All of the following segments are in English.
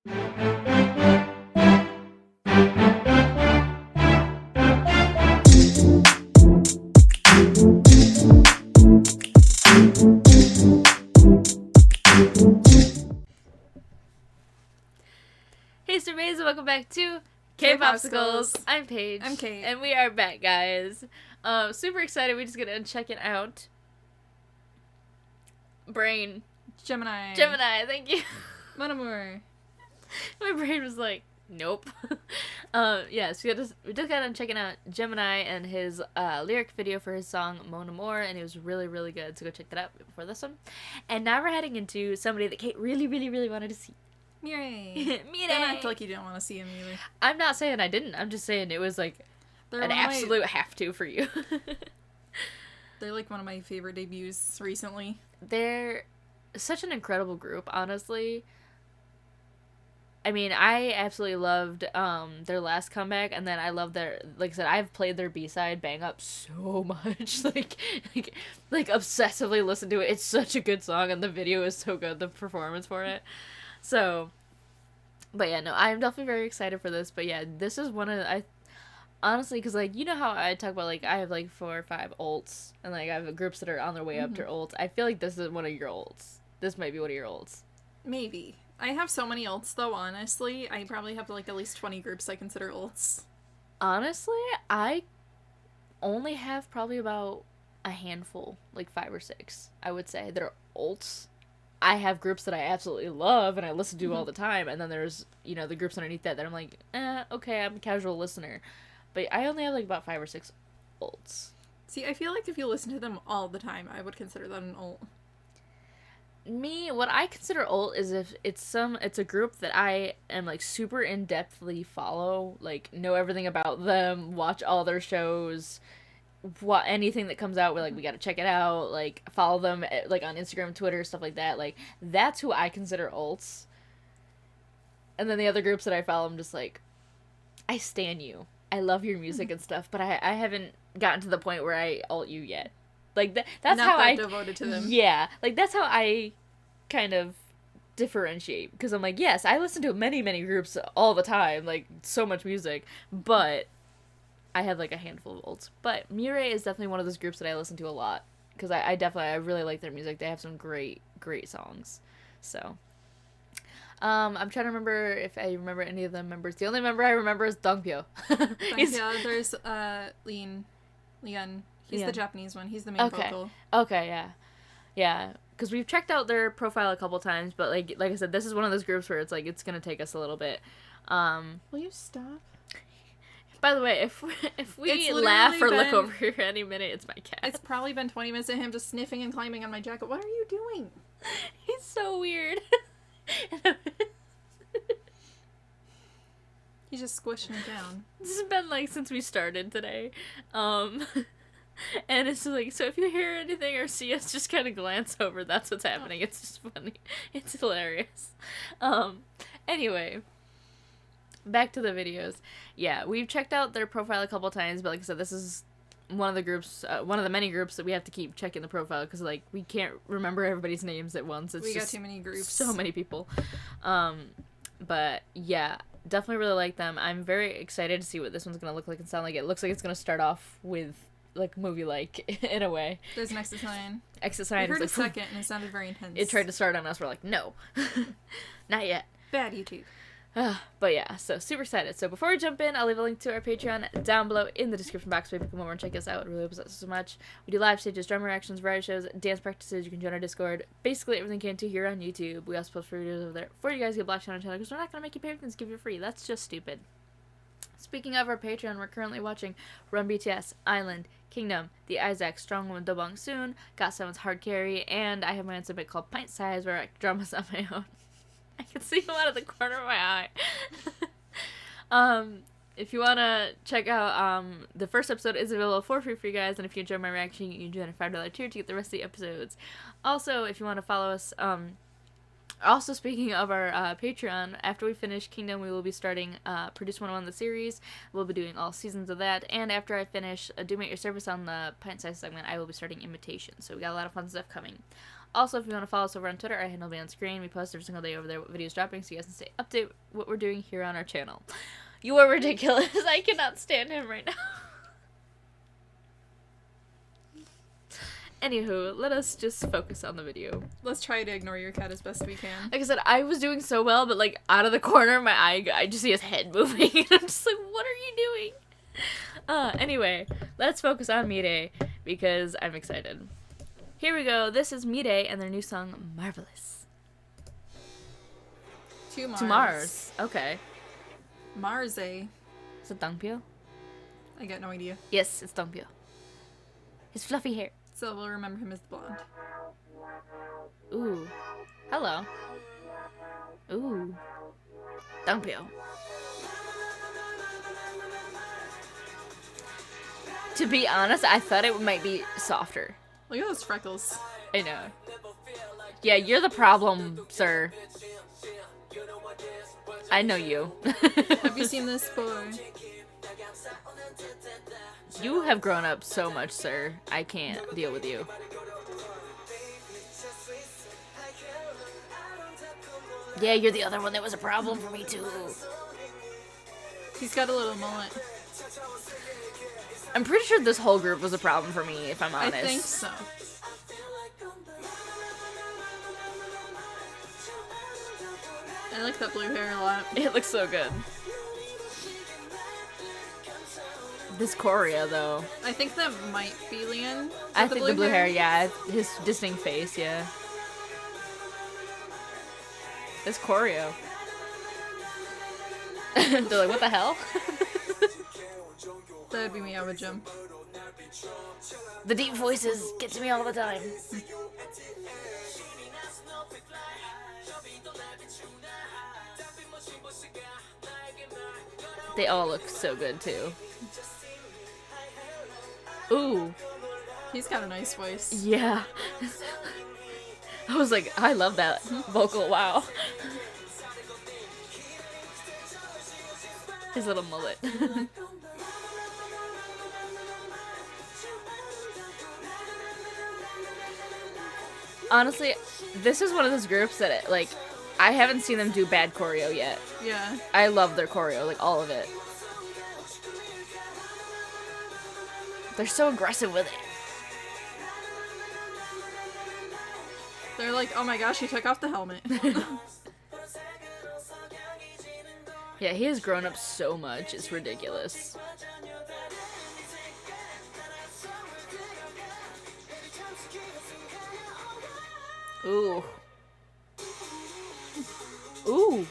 Hey surveys, welcome back to K-Popsicles. I'm Paige. I'm Kate. And we are back, guys. Super excited. We just gonna check it out. Brain. Gemini, thank you. Mon amour. My brain was like, nope. So we just got done checking out Gemini and his lyric video for his song Mon Amour, and it was really, really good. So go check that out before this one. And now we're heading into somebody that Kate really, really, really wanted to see. Mirae. Mirae. Don't act like you didn't want to see him either. I'm not saying I didn't. I'm just saying it was like an absolute have to for you. They're like one of my favorite debuts recently. They're such an incredible group, honestly. I mean, I absolutely loved their last comeback, and then I love their, like I said, I've played their B-side Bang Up so much, like obsessively listened to it. It's such a good song, and the video is so good, the performance for it. So, but yeah, no, I'm definitely very excited for this. But yeah, this is one of, honestly, because like, you know how I talk about like I have like 4 or 5 ults, and like I have groups that are on their way up to ults. I feel like this is one of your ults. This might be one of your ults. Maybe. I have so many ults though, honestly. I probably have like at least 20 groups I consider ults. Honestly, I only have probably about a handful, like 5 or 6, I would say, that are ults. I have groups that I absolutely love and I listen to all the time, and then there's, you know, the groups underneath that I'm like, okay, I'm a casual listener. But I only have like about 5 or 6 ults. See, I feel like if you listen to them all the time, I would consider that an ult. Me, what I consider ult is if it's a group that I am like super in-depthly follow, like know everything about them, watch all their shows, anything that comes out, we're like, we gotta check it out, like follow them like on Instagram, Twitter, stuff like that. Like that's who I consider ults. And then the other groups that I follow, I'm just like, I stan you, I love your music and stuff, but I haven't gotten to the point where I ult you yet. Like that's not how that I devoted to them. Yeah, like that's how I kind of differentiate, because I'm like, yes, I listen to many groups all the time, like so much music, but I have like a handful of ults. But Mirae is definitely one of those groups that I listen to a lot, because I really like their music. They have some great songs. So I'm trying to remember if I remember any of the members. The only member I remember is Dongpyo. There's Leon. He's the Japanese one. He's the main vocal. Okay, yeah. Because we've checked out their profile a couple times, but like I said, this is one of those groups where it's like it's gonna take us a little bit. Will you stop? By the way, if we laugh or look over here any minute, it's my cat. It's probably been 20 minutes of him just sniffing and climbing on my jacket. What are you doing? He's so weird. He's just squishing it down. This has been like since we started today. And it's like, so if you hear anything or see us, just kind of glance over. That's what's happening. It's just funny. It's hilarious. Anyway, back to the videos. Yeah, we've checked out their profile a couple times, but like I said, this is one of the groups, one of the many groups that we have to keep checking the profile, because like we can't remember everybody's names at once. We got too many groups. So many people. But yeah, definitely really like them. I'm very excited to see what this one's gonna look like and sound like. It looks like it's gonna start off with like movie-like in a way. There's an exit sign. Exit sign. We heard like, a second and it sounded very intense. It tried to start on us. We're like, no, not yet. Bad YouTube. But yeah, so super excited. So before we jump in, I'll leave a link to our Patreon down below in the description box, where you can come over and check us out. It really helps us so much. We do live stages, drama reactions, variety shows, dance practices. You can join our Discord. Basically everything you can do here on YouTube. We also post free videos over there for you guys to get blocked on our channel, because we're not going to make you pay for things, give you free. That's just stupid. Speaking of our Patreon, we're currently watching Run BTS, Island, Kingdom, The Isaac, Strong Woman, Dobong Soon, Got Seven's Hard Carry, and I have my own submit called Pint Size, where I dramas on my own. I can see them out of the corner of my eye. If you want to check out, the first episode is available for free for you guys, and if you enjoy my reaction, you can join a $5 tier to get the rest of the episodes. Also, if you want to follow us, also, speaking of our Patreon, after we finish Kingdom, we will be starting Produce 101, the series. We'll be doing all seasons of that. And after I finish Do Me at Your Service on the Pint Size segment, I will be starting Imitation. So we got a lot of fun stuff coming. Also, if you want to follow us over on Twitter, our handle will be on screen. We post every single day over there what videos dropping, so you guys can stay update what we're doing here on our channel. You are ridiculous. I cannot stand him right now. Anywho, let us just focus on the video. Let's try to ignore your cat as best we can. Like I said, I was doing so well, but like out of the corner of my eye, I just see his head moving, and I'm just like, what are you doing? Anyway, let's focus on Mirae, because I'm excited. Here we go. This is Mirae and their new song, Marvelous. To Mars. To Mars. Okay. Mars. Is it Dongpyo? I got no idea. Yes, it's Dongpyo. His fluffy hair. So we'll remember him as the blonde. Ooh. Hello. Ooh. Dongpyo. To be honest, I thought it might be softer. Look at those freckles. I know. Yeah, you're the problem, sir. I know you. Have you seen this boy? You have grown up so much, sir. I can't deal with you. Yeah, you're the other one that was a problem for me, too. He's got a little mullet. I'm pretty sure this whole group was a problem for me, if I'm honest. I think so. I like that blue hair a lot. It looks so good. This choreo, though. I think that might be Lian. I think the blue hair, yeah. His distinct face, yeah. This choreo. They're like, what the hell? That would be me, I would jump. The deep voices get to me all the time. They all look so good, too. Ooh. He's got a nice voice. Yeah. I was like, I love that vocal, wow. His little mullet. Honestly, this is one of those groups that, like, I haven't seen them do bad choreo yet. Yeah. I love their choreo, like, all of it. They're so aggressive with it. They're like, oh my gosh, he took off the helmet. Yeah, he has grown up so much, it's ridiculous. Ooh. Ooh.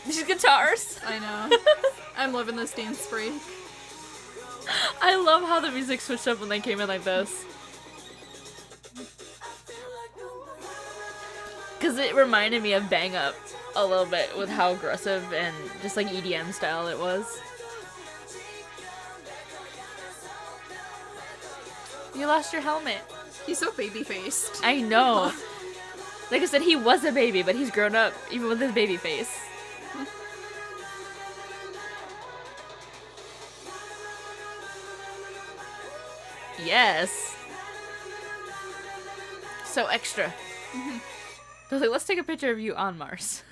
These guitars. I know. I'm loving this dance break. I love how the music switched up when they came in like this. Because it reminded me of Bang Up a little bit with how aggressive and just like EDM style it was. You lost your helmet. He's so baby-faced. I know. Like I said, he was a baby, but he's grown up even with his baby face. Yes. So extra. They're like, let's take a picture of you on Mars.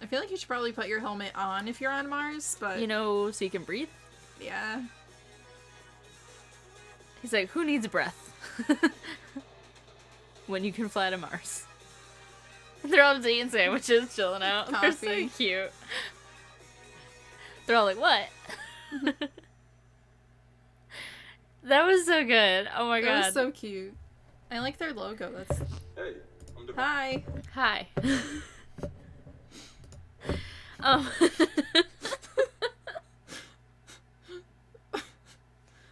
I feel like you should probably put your helmet on if you're on Mars, but... You know, so you can breathe? Yeah. He's like, who needs breath? When you can fly to Mars. They're all just eating sandwiches, chilling out. They're so Coffee. cute. They're all like, what? That was so good. Oh my god. That was so cute. I like their logo. That's... Hey, I'm the Hi. Hi. Oh.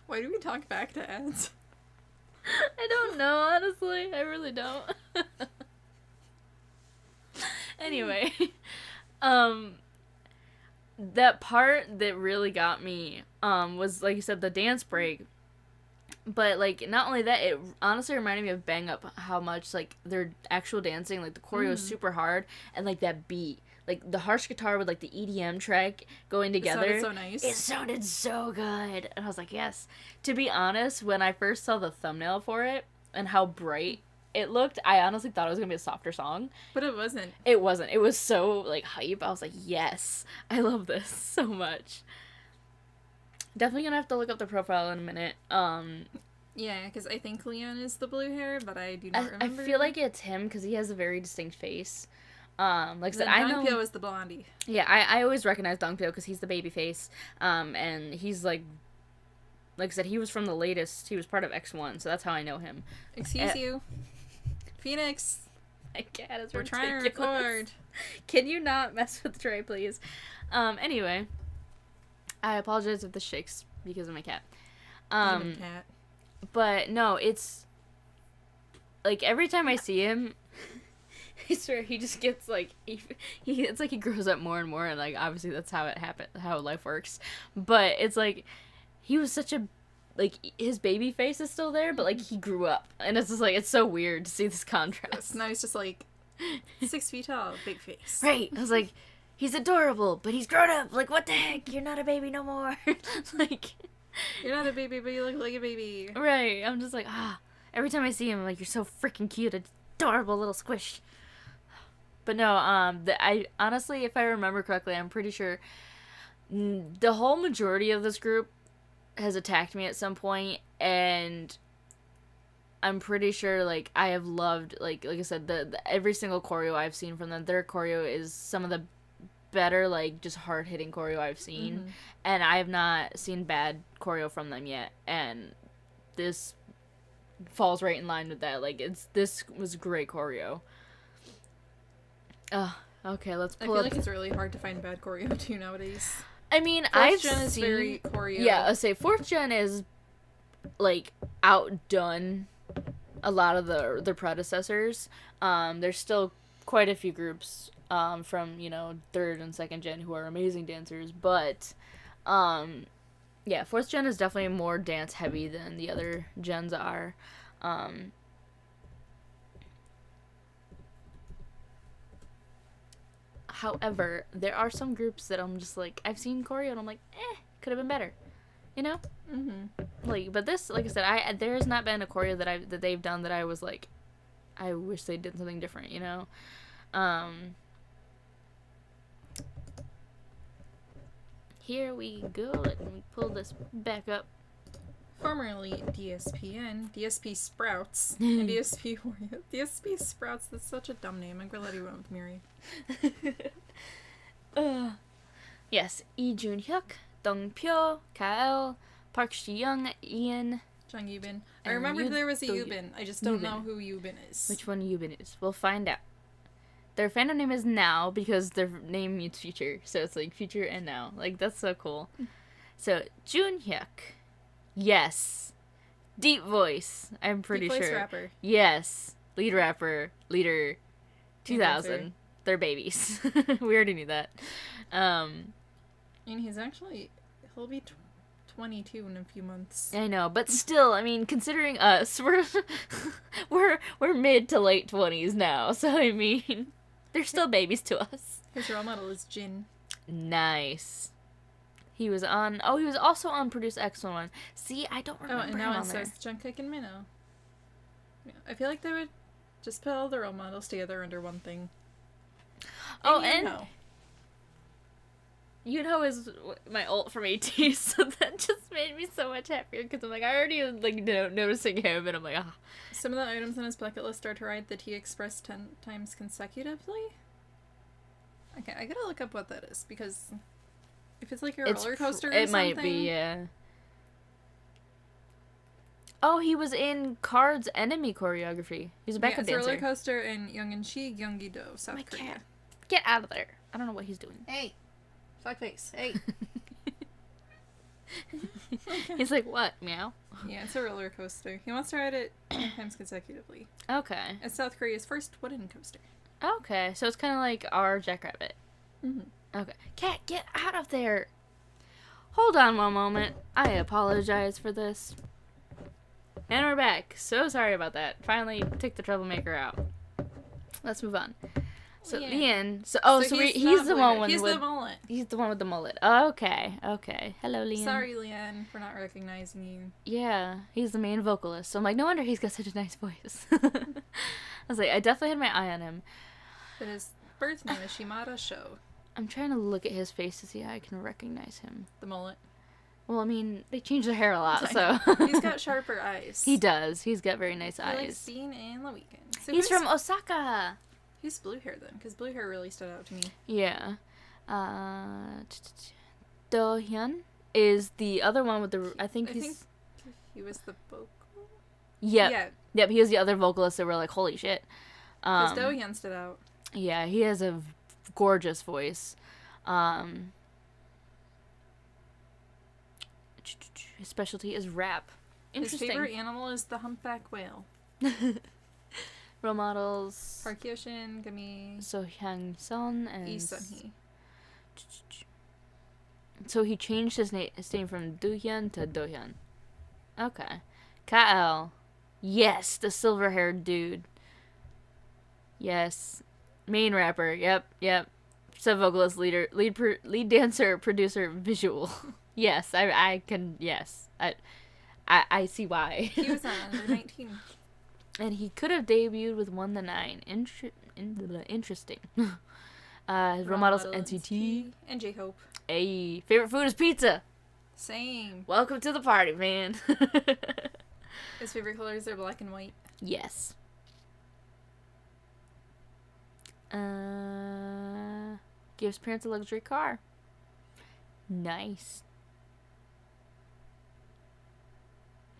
Why do we talk back to ads? I don't know, honestly. I really don't. Anyway, that part that really got me was, like you said, the dance break. But, like, not only that, it honestly reminded me of Bang Up, how much, like, their actual dancing, like, the choreo is super hard, and, like, that beat. like the harsh guitar with like the EDM track going together. It sounded so nice. It sounded so good. And I was like, yes. To be honest, when I first saw the thumbnail for it and how bright it looked, I honestly thought it was going to be a softer song. But it wasn't. It wasn't. It was so like hype. I was like, yes. I love this so much. Definitely going to have to look up the profile in a minute. Yeah, because I think Leon is the blue hair, but I do not remember. I feel like it's him because he has a very distinct face. Like I said, I know Dongpyo is the blondie. Yeah, I always recognize Dongpyo because he's the baby face. And he's like I said, he was from the latest. He was part of X1, so that's how I know him. Excuse you, Phoenix. My cat is We're ridiculous. trying to record. Can you not mess with Trey, please? Anyway, I apologize if this shakes because of my cat. Even cat. But no, it's like every time I see him, I swear he just gets like it's like he grows up more and more, and like obviously that's how it happens, how life works. But it's like he was such a his baby face is still there, but like he grew up, and it's just like it's so weird to see this contrast. Now he's just like 6 feet tall, big face. Right. I was like, he's adorable, but he's grown up. Like, what the heck? You're not a baby no more. Like. You're not a baby, but you look like a baby. Right. I'm just like, every time I see him, I'm like, you're so freaking cute, adorable little squish. But no, I honestly, if I remember correctly, I'm pretty sure the whole majority of this group has attacked me at some point, and I'm pretty sure, like, I have loved, like I said, the every single choreo I've seen from them, their choreo is some of the better, like, just hard-hitting choreo I've seen, and I have not seen bad choreo from them yet, and this falls right in line with that. Like, this was great choreo. Okay, let's pull I feel up. like it's really hard to find bad choreo too nowadays. I mean, 4th gen is very choreo. Yeah, I say 4th gen is like outdone a lot of their predecessors. There's still quite a few groups from 3rd and 2nd gen who are amazing dancers, but yeah, 4th gen is definitely more dance heavy than the other gens are. However, there are some groups that I'm just like, I've seen choreo and I'm like, could have been better, you know? Like, but this, like I said, there has not been a choreo that they've done that I was like, I wish they did something different, you know? Here we go. Let me pull this back up. Formerly DSPN, DSP Sprouts, and DSP Warrior. DSP Sprouts, that's such a dumb name. I'm glad you went with Mirae. Yes, Lee Jun-hyuk, Dongpyo, Kael, Park Shi-young, Ian. Jung Yubin. I remember there was a Yubin. I just don't know who Yubin is. Which one Yubin is? We'll find out. Their fandom name is Now because their name means future. So it's like future and now. Like, that's so cool. So, Jun-hyuk. Yes. Deep voice. I'm pretty Deep voice sure. rapper. Yes. Lead rapper. Leader. 2000. Dancer. They're babies. We already knew that. And he'll be 22 in a few months. I know, but still, I mean, considering us, we're mid to late 20s now. So I mean, they're still babies to us. His role model is Jin. Nice. He was also on Produce X1. See, I don't remember and now him it on there. says Jungkook and Minho. Yeah, I feel like they would just put all the role models together under one thing. And Yunho is my ult from AT, so that just made me so much happier because I'm like, I already was like noticing him, and I'm like, Some of the items on his bucket list are to ride the T-Express 10 times consecutively. Okay, I gotta look up what that is because if it's like a roller coaster or something. It might be, yeah. Oh, he was in Card's Enemy choreography. He's a backup dancer. It's a roller coaster in Yongin-shi, Gyeonggi-do, South Korea. Cat. Get out of there. I don't know what he's doing. Hey. Fuckface. Hey. He's like, what? Meow? Yeah, it's a roller coaster. He wants to ride it 10 times consecutively. Okay. It's South Korea's first wooden coaster. Okay, so it's kind of like our Jackrabbit. Okay. Cat, get out of there. Hold on one moment. I apologize for this. And we're back. So sorry about that. Finally took the troublemaker out. Let's move on. So Lian. Lian. So he's not the Blue one Hair. with He's the mullet. He's the one with the mullet. Okay. Hello, Lian. Sorry, Lian, for not recognizing you. Yeah, he's the main vocalist. So I'm like, no wonder he's got such a nice voice. I was like, I definitely had my eye on him. But his birth name is Shimada Sho. I'm trying to look at his face to see how I can recognize him. The mullet. Well, I mean, they change their hair a lot, so. He's got sharper eyes. He does. He's got very nice eyes. He likes being in the weekend. So he's from Osaka. Who's blue hair then? Because blue hair really stood out to me. Yeah. Do Hyun is the other one with the. I think he was the vocal. Yep. Yeah. Yep. He was the other vocalist that were like, holy shit. Because Do Hyun stood out. Yeah, he has a gorgeous voice. His specialty is rap. Interesting. His favorite animal is the humpback whale. Role models. Park Hyoshin, Gami, So Hyang Son and Lee Sun-hee. So he changed his name from Do-hyun to Do-hyun. Okay. Kael. Yes, the silver-haired dude. Yes. Main rapper. Yep. Sub-vocalist, lead dancer, producer, visual. Yes, I can, yes. I see why. He was under 19. And he could have debuted with 1-9. Interesting. His role models NCT. And J-Hope. Hey, favorite food is pizza. Same. Welcome to the party, man. His favorite colors are black and white. Yes. Gives parents a luxury car. Nice.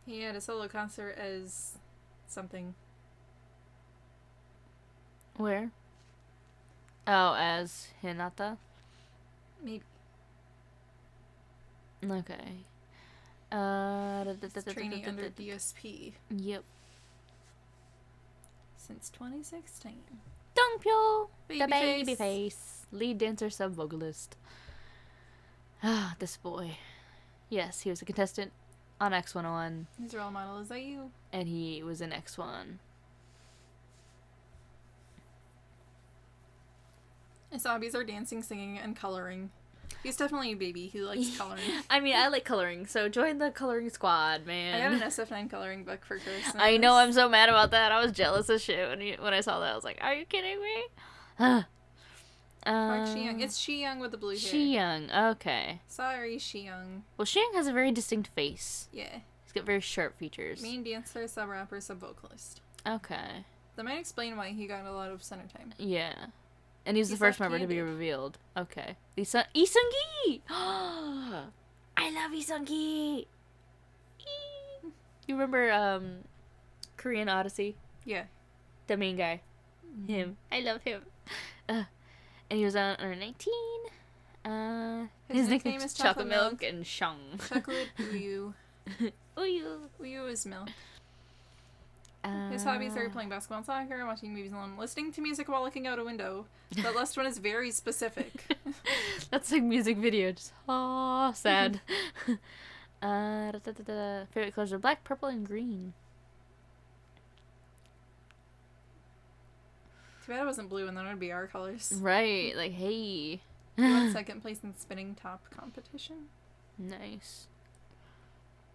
He had a solo concert as something. Where? Oh, as Hinata? Maybe. Okay. Training under DSP Yep. since 2016. Dongpyo, the Babyface. baby face, lead dancer, sub vocalist. Ah, this boy. Yes, he was a contestant on X101, His role model is IU. and he was in X1. His hobbies are dancing, singing, and coloring. He's definitely a baby. He likes coloring. I mean, I like coloring, so join the coloring squad, I man. got an SF9 coloring book for Christmas. I know, I'm so mad about that. I was jealous as shit when I saw that. I was like, are you kidding me? Park Shi-young. It's Shi-young with the blue hair. Shi-young, okay. Sorry, Shi-young. Well, Shi-young has a very distinct face. Yeah. He's got very sharp features. Main dancer, sub-rapper, sub-vocalist. Okay. That might explain why he got a lot of center time. Yeah. And he's the He's first member to be left-handed. revealed. Okay. Isungi! I love Isungi! You remember Korean Odyssey? Yeah. The main guy. Him. I love him. And he was on under 19. His nickname is Chocolate Milk and Shang. Chocolate Uyu. Uyu. Uyu is milk. His hobbies are playing basketball and soccer, watching movies alone, listening to music while looking out a window. That last one is very specific. That's like music video. Just sad. Favorite colors are black, purple, and green. Too bad it wasn't blue, and then it would be our colors. Right, like, hey. He won second place in spinning top competition. Nice.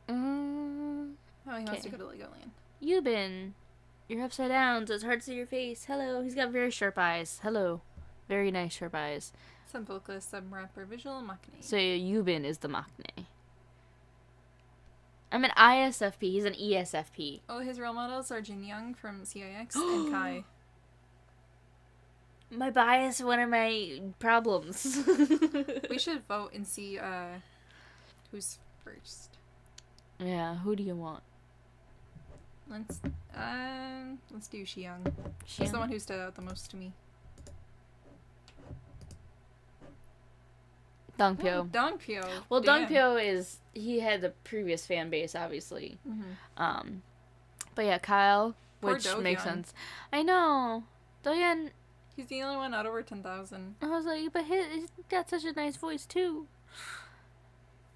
Oh, he wants to Okay. go to Legoland. Yubin, you're upside down, so it's hard to see your face. Hello. He's got very sharp eyes. Hello. Very nice sharp eyes. Some vocalist, some rapper, visual, maknae. So Yubin is the maknae. I'm an ISFP. He's an ESFP. Oh, his role models are Jin Young from CIX and Kai. My bias, one of my problems. We should vote and see who's first. Yeah, who do you want? Let's do Shi-young. She's the one who stood out the most to me. Dongpyo. Dongpyo. Well, Damn. Dongpyo he had the previous fan base, obviously. Mm-hmm. But yeah, Kyle, Poor which Do-hyun. makes sense. I know. Do-hyun, He's the only one out over 10,000. I was like, but he's got such a nice voice too.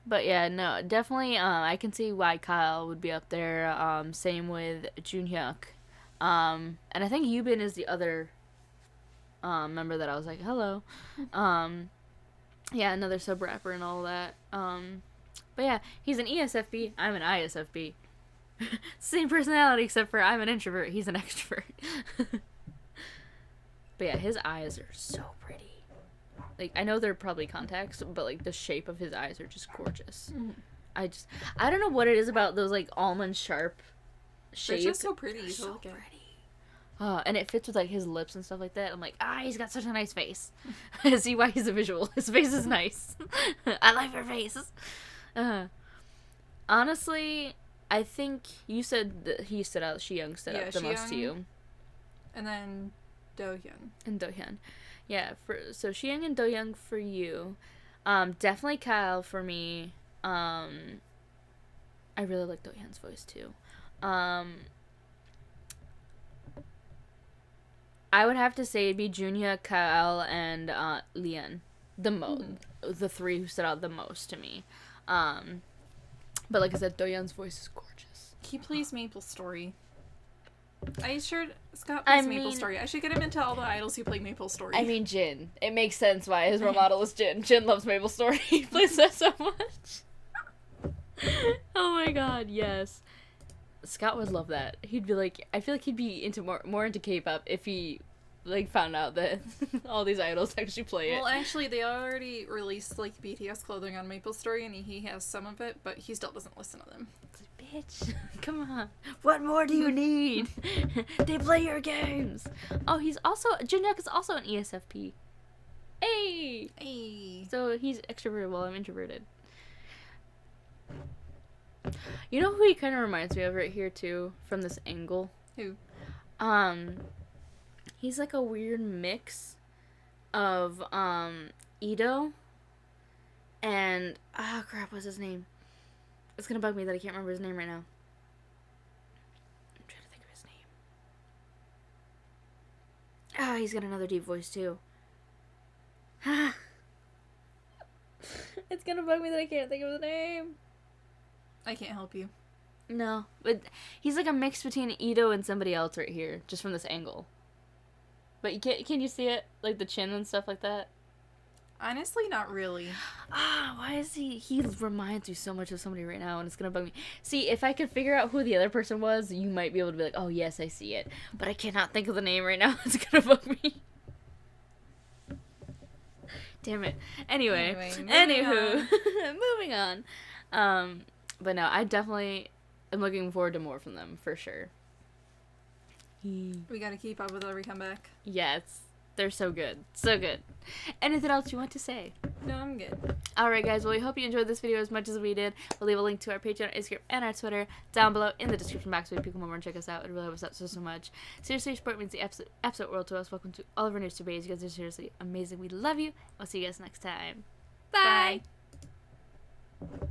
But yeah, no, definitely. I can see why Kyle would be up there. Same with Junhyuk. And I think Yubin is the other member that I was like, hello. Yeah, another sub rapper and all that. But yeah, he's an ESFP. I'm an ISFP. Same personality, except for I'm an introvert. He's an extrovert. But yeah, his eyes are so pretty. Like, I know they're probably contacts, but like the shape of his eyes are just gorgeous. I don't know what it is about those like almond sharp shapes. They're just so pretty. They're so pretty. And it fits with like his lips and stuff like that. I'm like, he's got such a nice face. I see why he's a visual. His face is nice. I like her face. Honestly, I think you said that he stood out. Young stood out the most to you. And then Do-hyun. And Do-hyun. Yeah, so Young and Do-hyun for you. Definitely Kyle for me. I really like Do-hyun's voice too. I would have to say it'd be Junya, Kyle, and Leon. The three who stood out the most to me. But like I said, Do-hyun's voice is gorgeous. He plays Maple Story. Scott plays Maple Story. I should get him into all the idols who play Maple Story. I mean, Jin. It makes sense why his role model is Jin. Jin loves Maple Story. He plays that so much. Oh my god, yes. Scott would love that. He'd be like, I feel like he'd be into more into K-pop if he like found out that all these idols actually play it. Well, actually, they already released like BTS clothing on Maple Story, and he has some of it, but he still doesn't listen to them. Bitch, come on. What more do you need? They play your games. Oh, Junyuk is also an ESFP. Hey! So he's extroverted while I'm introverted. You know who he kind of reminds me of right here, too, from this angle? Who? He's like a weird mix of, Ito and, crap, what's his name? It's gonna bug me that I can't remember his name right now. I'm trying to think of his name. He's got another deep voice, too. It's gonna bug me that I can't think of his name. I can't help you. No, but he's like a mix between Ito and somebody else right here, just from this angle. But can you see it? Like the chin and stuff like that? Honestly, not really. Why is he reminds me so much of somebody right now, and it's gonna bug me. See, if I could figure out who the other person was, you might be able to be like, oh yes, I see it. But I cannot think of the name right now. It's gonna bug me. Damn it. Anyway, anywho, moving on. But no, I definitely am looking forward to more from them, for sure. We gotta keep up with every comeback. Yes, they're so good. So good. Anything else you want to say? No, I'm good. Alright guys, well we hope you enjoyed this video as much as we did. We'll leave a link to our Patreon, Instagram, and our Twitter down below in the description box so you can come over and check us out. It really helps us out so much. Seriously, your support means the absolute world to us. Welcome to all of our news debates. You guys are seriously amazing. We love you. I'll see you guys next time. Bye. Bye.